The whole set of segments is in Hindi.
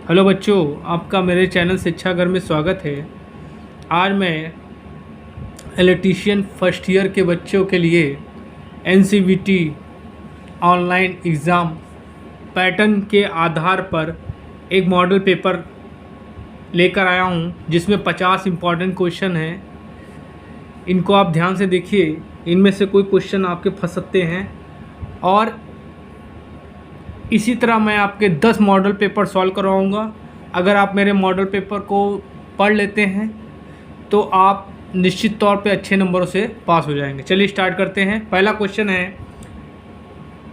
हेलो बच्चों, आपका मेरे चैनल शिक्षा घर में स्वागत है। आज मैं इलेक्ट्रीशियन फर्स्ट ईयर के बच्चों के लिए एनसीवीटी ऑनलाइन एग्ज़ाम पैटर्न के आधार पर एक मॉडल पेपर लेकर आया हूं, जिसमें 50 इम्पॉर्टेंट क्वेश्चन हैं। इनको आप ध्यान से देखिए, इनमें से कोई क्वेश्चन आपके फंस सकते हैं। और इसी तरह मैं आपके 10 मॉडल पेपर सॉल्व करवाऊँगा। अगर आप मेरे मॉडल पेपर को पढ़ लेते हैं तो आप निश्चित तौर पे अच्छे नंबरों से पास हो जाएंगे। चलिए स्टार्ट करते हैं। पहला क्वेश्चन है,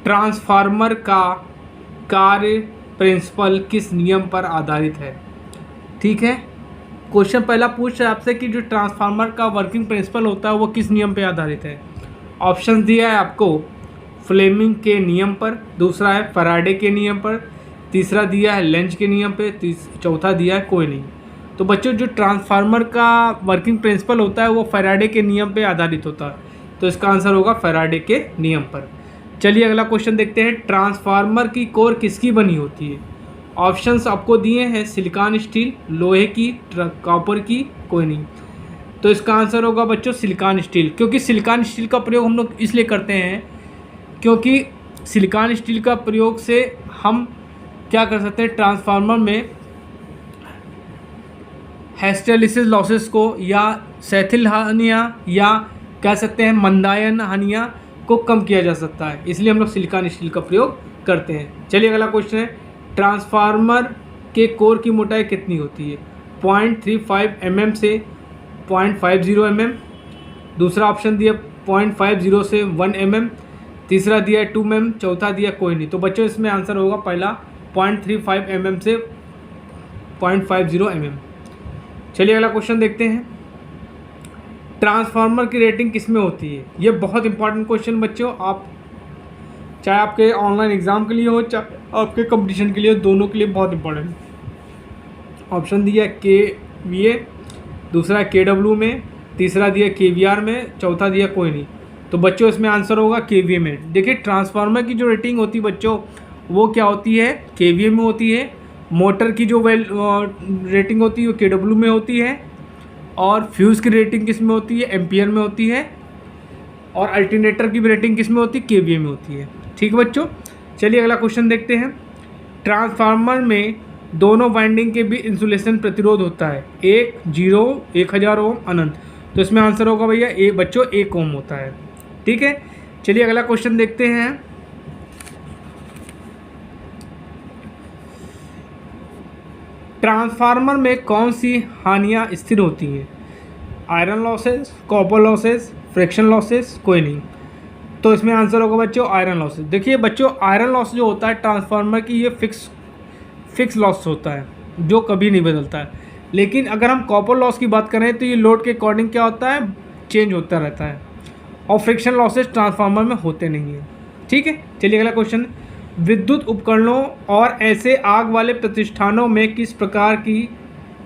ट्रांसफार्मर का कार्य प्रिंसिपल किस नियम पर आधारित है। ठीक है, क्वेश्चन पहला पूछ रहा है आपसे कि जो ट्रांसफार्मर का वर्किंग प्रिंसिपल होता है वो किस नियम पर आधारित है। ऑप्शन दिया है आपको, फ्लेमिंग के नियम पर, दूसरा है फैराडे के नियम पर, तीसरा दिया है लेंज के नियम पे, चौथा दिया है कोई नहीं। तो बच्चों, जो ट्रांसफार्मर का वर्किंग प्रिंसिपल होता है वो फैराडे के नियम पे आधारित होता है, तो इसका आंसर होगा फैराडे के नियम पर। चलिए अगला क्वेश्चन देखते हैं, ट्रांसफार्मर की कोर किसकी बनी होती है। ऑप्शंस आपको दिए हैं, सिलिकॉन स्टील, लोहे की, कॉपर की, कोई नहीं। तो इसका आंसर होगा बच्चों सिलिकॉन स्टील, क्योंकि सिलिकॉन स्टील का प्रयोग हम लोग इसलिए करते हैं क्योंकि सिलिकॉन स्टील का प्रयोग से हम क्या कर सकते हैं, ट्रांसफार्मर में हिस्टेरेसिस लॉसेस को या सैथिल हानियाँ या कह सकते हैं मंदायन हानियाँ को कम किया जा सकता है, इसलिए हम लोग सिलिकॉन स्टील का प्रयोग करते हैं। चलिए अगला क्वेश्चन है, ट्रांसफार्मर के कोर की मोटाई कितनी होती है। 0.35 mm से 0.50 mm, दूसरा ऑप्शन दिया 0.50 से 1 mm, तीसरा दिया है 2 mm, चौथा दिया कोई नहीं। तो बच्चों इसमें आंसर होगा पहला 0.35 mm से 0.50 mm। चलिए अगला क्वेश्चन देखते हैं, ट्रांसफार्मर की रेटिंग किस में होती है। ये बहुत इंपॉर्टेंट क्वेश्चन बच्चों, आप चाहे आपके ऑनलाइन एग्ज़ाम के लिए हो चाहे आपके कंपटीशन के लिए, दोनों के लिए बहुत इंपॉर्टेंट। ऑप्शन दिया KVA, दूसरा KW में, तीसरा दिया KVR में, चौथा दिया कोई नहीं। तो बच्चों इसमें आंसर होगा KVA में। देखिए ट्रांसफार्मर की जो रेटिंग होती है बच्चों वो क्या होती है, KVA में होती है। मोटर की जो रेटिंग होती है वो KW में होती है। और फ्यूज़ की रेटिंग किस में होती है, एम्पियर में होती है। और अल्टरनेटर की भी रेटिंग किस में होती है, KVA में होती है। ठीक है बच्चों, चलिए अगला क्वेश्चन देखते हैं, ट्रांसफार्मर में दोनों वाइंडिंग के बीच इंसुलेशन प्रतिरोध होता है 1000 ओम अनंत। तो इसमें आंसर होगा भैया बच्चों 1 ओम होता है। ठीक है, चलिए अगला क्वेश्चन देखते हैं, ट्रांसफार्मर में कौन सी हानियां स्थिर होती हैं। Iron losses, copper losses, friction losses, कोई नहीं। तो इसमें आंसर होगा बच्चों आयरन लॉसेस। देखिए बच्चों, आयरन लॉस जो होता है ट्रांसफार्मर की, ये फिक्स लॉस होता है जो कभी नहीं बदलता है। लेकिन अगर हम कॉपर लॉस की बात करें तो ये लोड के अकॉर्डिंग क्या होता है, चेंज होता रहता है। और फ्रिक्शन लॉसेस ट्रांसफार्मर में होते नहीं हैं। ठीक है, चलिए अगला क्वेश्चन, विद्युत उपकरणों और ऐसे आग वाले प्रतिष्ठानों में किस प्रकार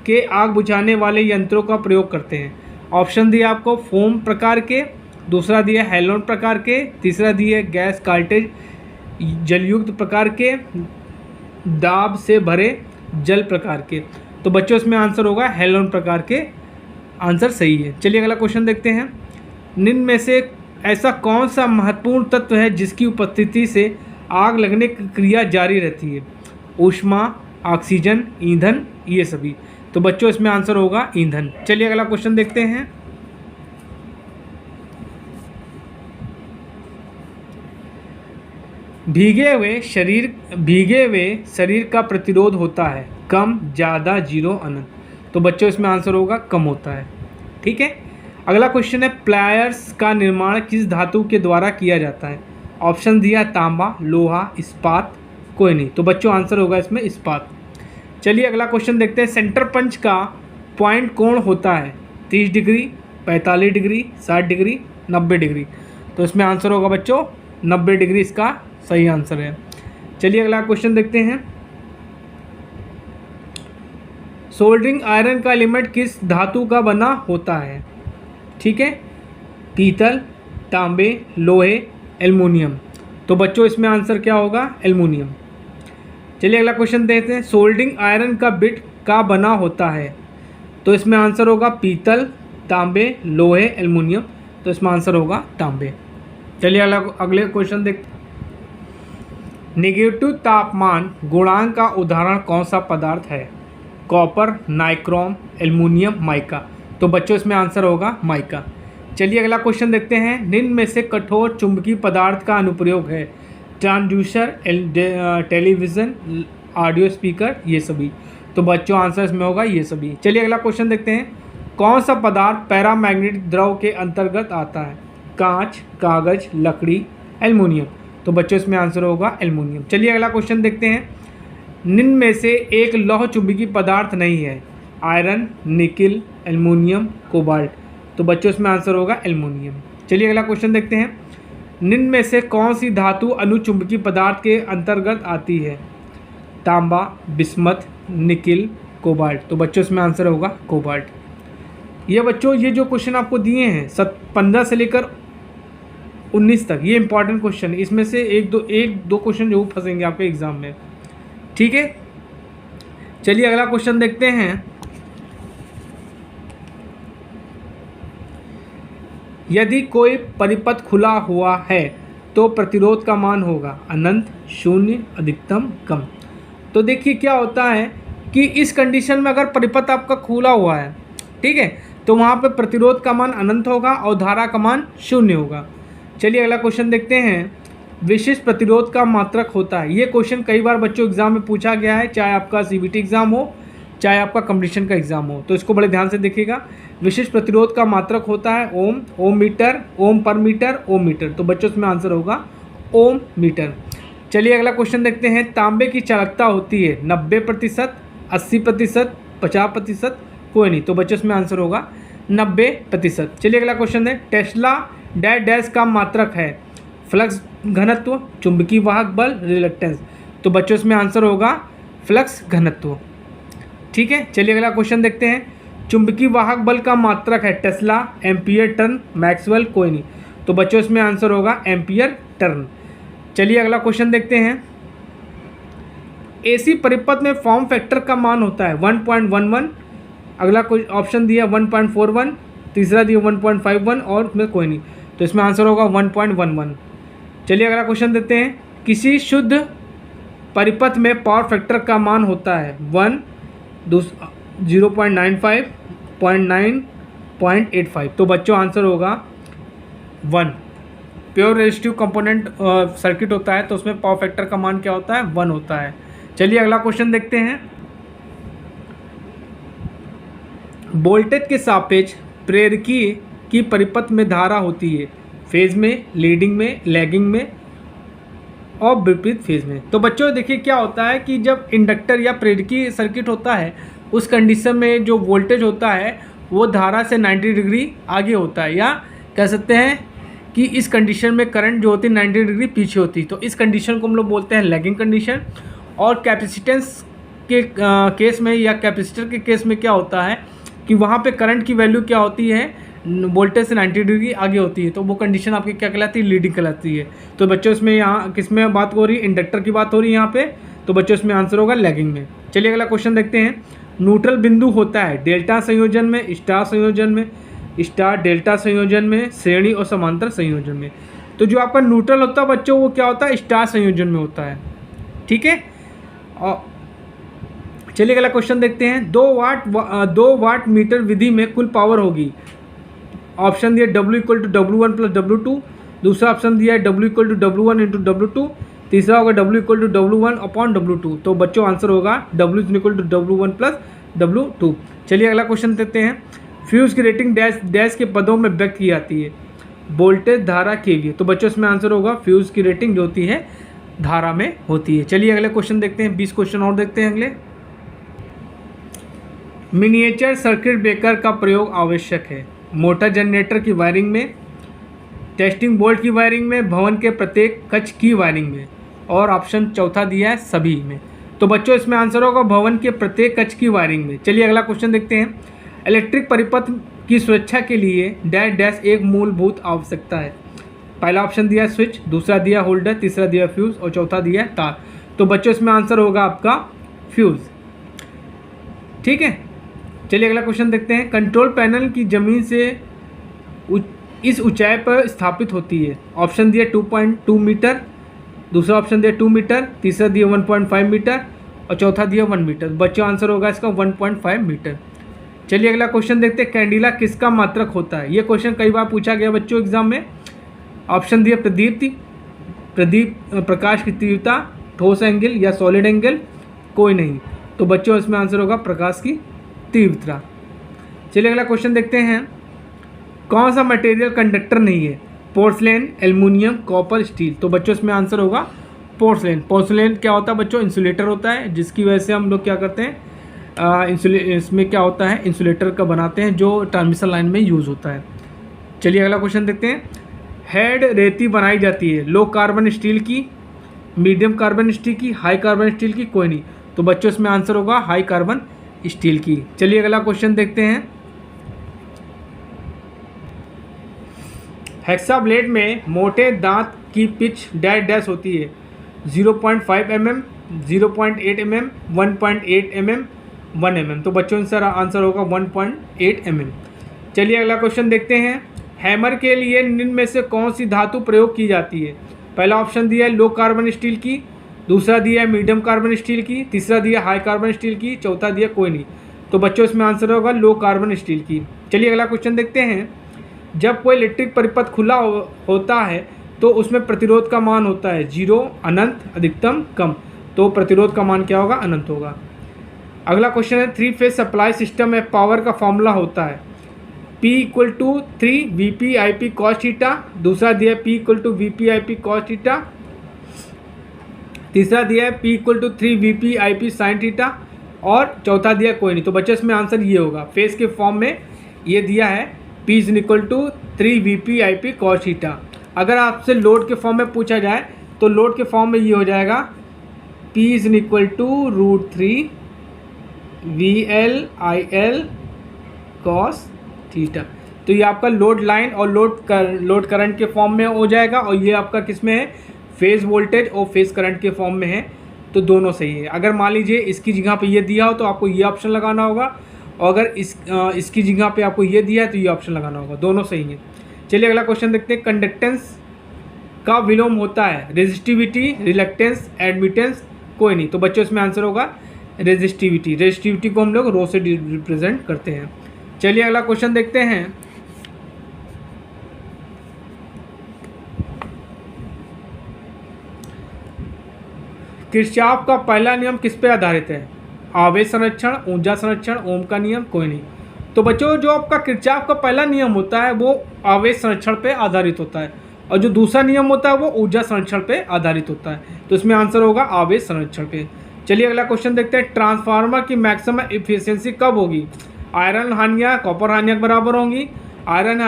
के आग बुझाने वाले यंत्रों का प्रयोग करते हैं। ऑप्शन दिया आपको, फोम प्रकार के, दूसरा दिया हैलोन प्रकार के, तीसरा दिया गैस कार्टेज जलयुक्त प्रकार के, दाब से भरे जल प्रकार के। तो बच्चों इसमें आंसर होगा हैलोन प्रकार के, आंसर सही है। चलिए अगला क्वेश्चन देखते हैं, निम्न में से ऐसा कौन सा महत्वपूर्ण तत्व है जिसकी उपस्थिति से आग लगने की क्रिया जारी रहती है। ऊष्मा, ऑक्सीजन, ईंधन, ये सभी। तो बच्चों इसमें आंसर होगा ईंधन। चलिए अगला क्वेश्चन देखते हैं, भीगे हुए शरीर का प्रतिरोध होता है कम, ज़्यादा, 0, अनंत। तो बच्चों इसमें आंसर होगा कम होता है। ठीक है, अगला क्वेश्चन है, प्लायर्स का निर्माण किस धातु के द्वारा किया जाता है। ऑप्शन दिया तांबा, लोहा, इस्पात, कोई नहीं। तो बच्चों आंसर होगा इसमें इस्पात। चलिए अगला क्वेश्चन देखते हैं, सेंटर पंच का पॉइंट कोण होता है 30 डिग्री, 45 डिग्री, 60 डिग्री, 90 डिग्री। तो इसमें आंसर होगा बच्चों 90 डिग्री, इसका सही आंसर है। चलिए अगला क्वेश्चन देखते हैं, सोल्डरिंग आयरन का एलिमेंट किस धातु का बना होता है। ठीक है, पीतल, तांबे, लोहे, एल्युमिनियम। तो बच्चों इसमें आंसर क्या होगा, एल्युमिनियम। चलिए अगला क्वेश्चन देखते हैं। सोल्डिंग आयरन का बिट का बना होता है, तो इसमें आंसर होगा पीतल, तांबे, लोहे, एल्युमिनियम। तो इसमें आंसर होगा तांबे। चलिए अगले क्वेश्चन देखते हैं। नेगेटिव तापमान गुणांक का उदाहरण कौन सा पदार्थ है? Copper, nichrome, aluminium, mica. तो बच्चों इसमें आंसर होगा माइका। चलिए अगला क्वेश्चन देखते हैं। निम्न में से कठोर चुंबकीय पदार्थ का अनुप्रयोग है? ट्रांसड्यूसर, टेलीविज़न, ऑडियो स्पीकर, ये सभी। तो बच्चों आंसर इसमें होगा ये सभी। चलिए अगला क्वेश्चन देखते हैं। कौन सा पदार्थ पैरामैग्नेटिक द्रव के अंतर्गत आता है? कांच, कागज, लकड़ी, एल्युमिनियम। तो बच्चों इसमें आंसर होगा एल्युमिनियम। चलिए अगला क्वेश्चन देखते हैं। निम्न में से एक लौह चुंबकीय पदार्थ नहीं है? Iron, nickel, aluminium, cobalt. तो बच्चों इसमें आंसर होगा एल्युमिनियम। चलिए अगला क्वेश्चन देखते हैं। निम्न में से कौन सी धातु अनुचुंबकीय पदार्थ के अंतर्गत आती है? तांबा, बिस्मथ, निकिल, कोबाल्ट। तो बच्चों इसमें आंसर होगा कोबाल्ट। ये बच्चों ये जो क्वेश्चन आपको दिए हैं 15 से लेकर 19 तक, ये इंपॉर्टेंट क्वेश्चन है। इसमें से एक दो क्वेश्चन जरूर फंसेंगे आपके एग्जाम में, ठीक है। चलिए अगला क्वेश्चन देखते हैं। यदि कोई परिपथ खुला हुआ है तो प्रतिरोध का मान होगा अनंत, शून्य, अधिकतम, कम। तो देखिए क्या होता है कि इस कंडीशन में अगर परिपथ आपका खुला हुआ है, ठीक है, तो वहाँ पे प्रतिरोध का मान अनंत होगा और धारा का मान शून्य होगा। चलिए अगला क्वेश्चन देखते हैं। विशिष्ट प्रतिरोध का मात्रक होता है? ये क्वेश्चन कई बार बच्चों एग्जाम में पूछा गया है, चाहे आपका सीबीटी एग्जाम हो चाहे आपका कंपटीशन का एग्जाम हो, तो इसको बड़े ध्यान से देखिएगा। विशिष्ट प्रतिरोध का मात्रक होता है ओम, ओम मीटर, ओम पर मीटर, ओम मीटर। तो बच्चों इसमें आंसर होगा ओम मीटर। चलिए अगला क्वेश्चन देखते हैं। तांबे की चालकता होती है 90%, 80%, 50%, कोई नहीं। तो बच्चों इसमें आंसर होगा 90%। चलिए अगला क्वेश्चन है। टेस्ला डैश डैश का मात्रक है? फ्लक्स घनत्व, चुंबकीय वाहक बल, रिलक्टेंस। तो बच्चों इसमें आंसर होगा फ्लक्स घनत्व, ठीक है। चलिए अगला क्वेश्चन देखते हैं। चुंबकीय वाहक बल का मात्रक है टेस्ला, एम्पियर टर्न, मैक्सवेल, कोई नहीं। तो बच्चों इसमें आंसर होगा एम्पियर टर्न। चलिए अगला क्वेश्चन देखते हैं। एसी परिपथ में फॉर्म फैक्टर का मान होता है 1.11, अगला कोई ऑप्शन दिया 1.41, तीसरा दिया 1.51 और उसमें कोई नहीं। तो इसमें आंसर होगा 1.11। चलिए अगला क्वेश्चन देते हैं। किसी शुद्ध परिपथ में पावर फैक्टर का मान होता है 1, 0.95, 0.9, 0.85। तो बच्चों आंसर होगा 1। प्योर रेजिस्टिव कंपोनेंट सर्किट होता है तो उसमें पावर फैक्टर का मान क्या होता है? 1 होता है। चलिए अगला क्वेश्चन देखते हैं। वोल्टेज के सापेक्ष प्रेरकीय की परिपथ में धारा होती है फेज में, लीडिंग में, लैगिंग में और विपरीत फेज में। तो बच्चों देखिए क्या होता है कि जब इंडक्टर या प्रेरकीय सर्किट होता है उस कंडीशन में जो वोल्टेज होता है वो धारा से 90 डिग्री आगे होता है, या कह सकते हैं कि इस कंडीशन में करंट जो होती है 90 डिग्री पीछे होती है। तो इस कंडीशन को हम लोग बोलते हैं लैगिंग कंडीशन। और कैपेसिटेंस के केस में या कैपेसिटर के केस में क्या होता है कि वहाँ पे करंट की वैल्यू क्या होती है? वोल्टेज से 90 डिग्री आगे होती है। तो वो कंडीशन आपकी क्या कहलाती है? लीडिंग कहलाती है। तो बच्चों इसमें यहाँ किस में बात हो रही है? इंडक्टर की बात हो रही है यहाँ पे। तो बच्चों इसमें आंसर होगा लैगिंग में। चलिए अगला क्वेश्चन देखते हैं। न्यूट्रल बिंदु होता है डेल्टा संयोजन में, स्टार संयोजन में, स्टार डेल्टा संयोजन में, श्रेणी और समांतर संयोजन में। तो जो आपका न्यूट्रल होता है बच्चों वो क्या होता है? स्टार संयोजन में होता है, ठीक है। और चलिए अगला क्वेश्चन देखते हैं। 2 वाट मीटर विधि में कुल पावर होगी। ऑप्शन दिया W = W1 + W2, दूसरा ऑप्शन दिया है W = W1 × W2, तीसरा होगा W = W1/W2। तो बच्चों आंसर होगा W = W1 + W2। चलिए अगला क्वेश्चन देखते हैं। फ्यूज की रेटिंग डैश डैश के पदों में व्यक्त की जाती है? वोल्टेज, धारा, केवीए। तो बच्चों इसमें आंसर होगा फ्यूज की रेटिंग जो होती है धारा में होती है। चलिए अगले क्वेश्चन देखते हैं। 20 क्वेश्चन और देखते हैं अगले। मिनिएचर सर्किट ब्रेकर का प्रयोग आवश्यक है? मोटर जनरेटर की वायरिंग में, टेस्टिंग बोल्ट की वायरिंग में, भवन के प्रत्येक कक्ष की वायरिंग में, और ऑप्शन चौथा दिया है सभी में। तो बच्चों इसमें आंसर होगा भवन के प्रत्येक कक्ष की वायरिंग में। चलिए अगला क्वेश्चन देखते हैं। इलेक्ट्रिक परिपथ की सुरक्षा के लिए डैश डैश एक मूलभूत आवश्यकता है? पहला ऑप्शन दिया है स्विच, दूसरा दिया होल्डर, तीसरा दिया फ्यूज और चौथा दिया तार। तो बच्चों इसमें आंसर होगा आपका फ्यूज़। ठीक है, चलिए अगला क्वेश्चन देखते हैं। कंट्रोल पैनल की ज़मीन से इस ऊंचाई पर स्थापित होती है। ऑप्शन दिया 2.2 मीटर, दूसरा ऑप्शन दिया 2 मीटर, तीसरा दिया 1.5 मीटर और चौथा दिया 1 मीटर। बच्चों आंसर होगा इसका 1.5 मीटर। चलिए अगला क्वेश्चन देखते हैं। कैंडिला किसका मात्रक होता है? ये क्वेश्चन कई बार पूछा गया बच्चों एग्जाम में। ऑप्शन दिया प्रकाश की तीव्रता, ठोस एंगल या सॉलिड एंगल, कोई नहीं। तो बच्चों इसमें आंसर होगा प्रकाश की तीव्रता। चलिए अगला क्वेश्चन देखते हैं। कौन सा मटेरियल कंडक्टर नहीं है? Porcelain, aluminium, copper, steel. तो बच्चों इसमें आंसर होगा पोर्सलेन। पोर्सलेन क्या होता है बच्चों? इंसुलेटर होता है, जिसकी वजह से हम लोग क्या करते हैं, इसमें क्या होता है, इंसुलेटर का बनाते हैं जो ट्रांसमिशन लाइन में यूज़ होता है। चलिए अगला क्वेश्चन देखते हैं। हेड रेती बनाई जाती है लो कार्बन स्टील की, मीडियम कार्बन स्टील की, हाई कार्बन स्टील की, कोई नहीं। तो बच्चों इसमें आंसर होगा हाई कार्बन स्टील की। चलिए अगला क्वेश्चन देखते हैं। हेक्साब्लेड में मोटे दांत की पिच डैश डैश होती है। 0.5 mm, 0.8 mm, 1.8 mm, 1 mm। तो बच्चों आंसर होगा 1.8 mm। चलिए अगला क्वेश्चन देखते हैं। हैमर के लिए निम्न में से कौन सी धातु प्रयोग की जाती है? पहला ऑप्शन दिया है लो कार्बन स्टील की, दूसरा दिया है मीडियम कार्बन स्टील की, तीसरा दिया हाई कार्बन स्टील की, चौथा दिया कोई नहीं। तो बच्चों इसमें आंसर होगा लो कार्बन स्टील की। चलिए अगला क्वेश्चन देखते हैं। जब कोई इलेक्ट्रिक परिपथ खुला होता है तो उसमें प्रतिरोध का मान होता है 0, अनंत, अधिकतम, कम। तो प्रतिरोध का मान क्या होगा? अनंत होगा। अगला क्वेश्चन है। 3 फेज सप्लाई सिस्टम में पावर का फॉर्मूला होता है P = 3 VP/IP cos थीटा, दूसरा दिया है P = VP/IP cos थीटा, तीसरा दिया है P = 3 VP/IP sin थीटा और चौथा दिया कोई नहीं। तो बच्चों इसमें आंसर ये होगा। फेज के फॉर्म में ये दिया है P = 3 VP/IP cos थीटा। अगर आपसे लोड के फॉर्म में पूछा जाए तो लोड के फॉर्म में ये हो जाएगा P = √3 VL/IL cos थीटा। तो ये आपका लोड लाइन और लोड करंट के फॉर्म में हो जाएगा और ये आपका किस में है? फेज वोल्टेज और फेज करंट के फॉर्म में है। तो दोनों सही है। अगर मान लीजिए इसकी जगह पे ये दिया हो तो आपको ये ऑप्शन लगाना होगा और अगर इसकी जगह पे आपको ये दिया है तो ये ऑप्शन लगाना होगा। दोनों सही है। चलिए अगला क्वेश्चन देखते हैं। कंडक्टेंस का विलोम होता है रेजिस्टिविटी, रिलक्टेंस, एडमिटेंस, कोई नहीं। तो बच्चों इसमें आंसर होगा रेजिस्टिविटी। रेजिस्टिविटी को हम लोग रो से रिप्रेजेंट करते हैं। चलिए अगला क्वेश्चन देखते हैं। किरचॉफ का पहला नियम किस पे आधारित है? आवेश संरक्षण, ऊर्जा संरक्षण, ओम का नियम, कोई नहीं। तो बच्चों जो आपका किरचॉफ का पहला नियम होता है वो आवेश संरक्षण पे आधारित होता है और जो दूसरा नियम होता है वो ऊर्जा संरक्षण पे आधारित होता है। तो इसमें आंसर होगा आवेश संरक्षण पे। चलिए अगला क्वेश्चन देखते हैं। ट्रांसफार्मर की मैक्सिमम एफिशिएंसी कब होगी? आयरन हानियाँ कॉपर हानियाँ बराबर होंगी, आयरन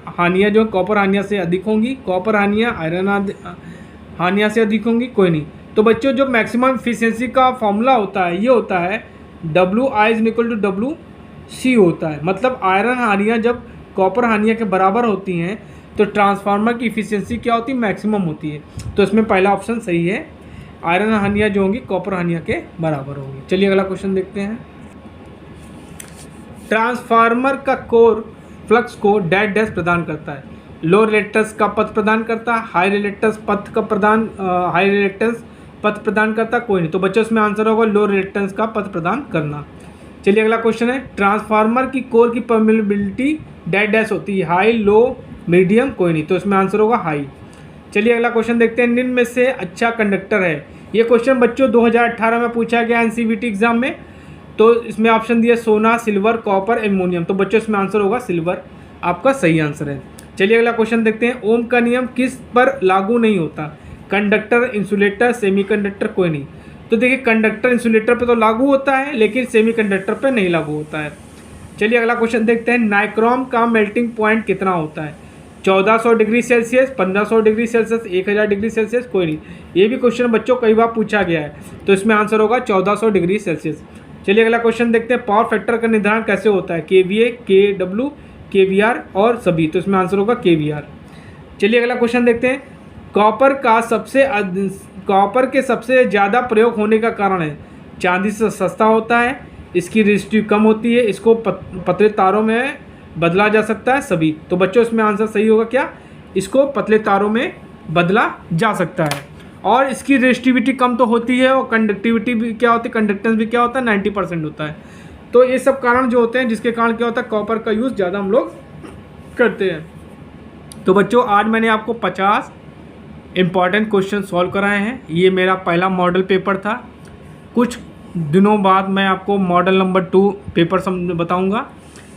हानियाँ जो कॉपर हानियाँ से अधिक होंगी, कॉपर हानियाँ आयरन हानियाँ से अधिक होंगी, कोई नहीं। तो बच्चों जो मैक्सिमम एफिशिएंसी का फॉर्मूला होता है ये होता है WI = WC होता है। मतलब आयरन हानियाँ जब कॉपर हानियाँ के बराबर होती हैं तो ट्रांसफार्मर की एफिशिएंसी क्या होती है? मैक्सिमम होती है। तो इसमें पहला ऑप्शन सही है। आयरन हानियाँ जो होंगी कॉपर हानियाँ के बराबर होंगी। चलिए अगला क्वेश्चन देखते हैं। ट्रांसफार्मर का कोर फ्लक्स को डैश डैश प्रदान करता है। लो रिलेक्टेंस का पथ प्रदान करता है, हाई रिलेक्टेंस पथ प्रदान करता, कोई नहीं। तो बच्चों इसमें आंसर होगा लो रिलेक्टेंस का पथ प्रदान करना। चलिए अगला क्वेश्चन है। ट्रांसफार्मर की कोर की परमेबिलिटी डैश डैश होती है, हाई, लो, मीडियम, कोई नहीं। तो इसमें आंसर होगा हाई। चलिए अगला क्वेश्चन देखते हैं। निम्न में से अच्छा कंडक्टर है। ये क्वेश्चन बच्चों 2018 में पूछा गया NCVT एग्जाम में। तो इसमें ऑप्शन दिया सोना, सिल्वर, कॉपर, एल्युमिनियम। तो बच्चों इसमें आंसर होगा सिल्वर, आपका सही आंसर है। चलिए अगला क्वेश्चन देखते हैं। ओम का नियम किस पर लागू नहीं होता? कंडक्टर, इंसुलेटर, सेमीकंडक्टर, कोई नहीं। तो देखिए कंडक्टर इंसुलेटर पे तो लागू होता है लेकिन सेमीकंडक्टर पे नहीं लागू होता है। चलिए अगला क्वेश्चन देखते हैं। नाइक्रोम का मेल्टिंग पॉइंट कितना होता है? 1400 degree Celsius, 1500 degree Celsius, 1000 degree Celsius, कोई नहीं। ये भी क्वेश्चन बच्चों कई बार पूछा गया है। तो इसमें आंसर होगा 1400 डिग्री सेल्सियस। चलिए अगला क्वेश्चन देखते हैं। पावर फैक्टर का निर्धारण कैसे होता है? KVA, KW, KVR और सभी। तो इसमें आंसर होगा KVR। चलिए अगला क्वेश्चन देखते हैं। कॉपर का कॉपर के सबसे ज़्यादा प्रयोग होने का कारण है चांदी से सस्ता होता है, इसकी रेजिस्टिव कम होती है, इसको पतले तारों में बदला जा सकता है सभी। तो बच्चों इसमें आंसर सही होगा क्या, इसको पतले तारों में बदला जा सकता है। और इसकी रेजिस्टिविटी कम तो होती है और कंडक्टिविटी भी क्या होती है, कंडक्टेंस भी क्या होता है 90% होता है। तो ये सब कारण जो होते हैं जिसके कारण क्या होता है कॉपर का यूज़ ज़्यादा हम लोग करते हैं। तो बच्चों आज मैंने आपको 50 इम्पॉर्टेंट क्वेश्चन सॉल्व कराए हैं। ये मेरा पहला मॉडल पेपर था। कुछ दिनों बाद मैं आपको मॉडल नंबर 2 पेपर बताऊंगा।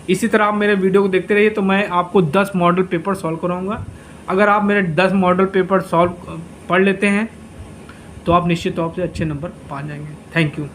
इसी तरह आप मेरे वीडियो को देखते रहिए तो मैं आपको 10 मॉडल पेपर सॉल्व कराऊंगा। अगर आप मेरे 10 मॉडल पेपर पढ़ लेते हैं तो आप निश्चित तौर से अच्छे नंबर पा जाएंगे। Thank you.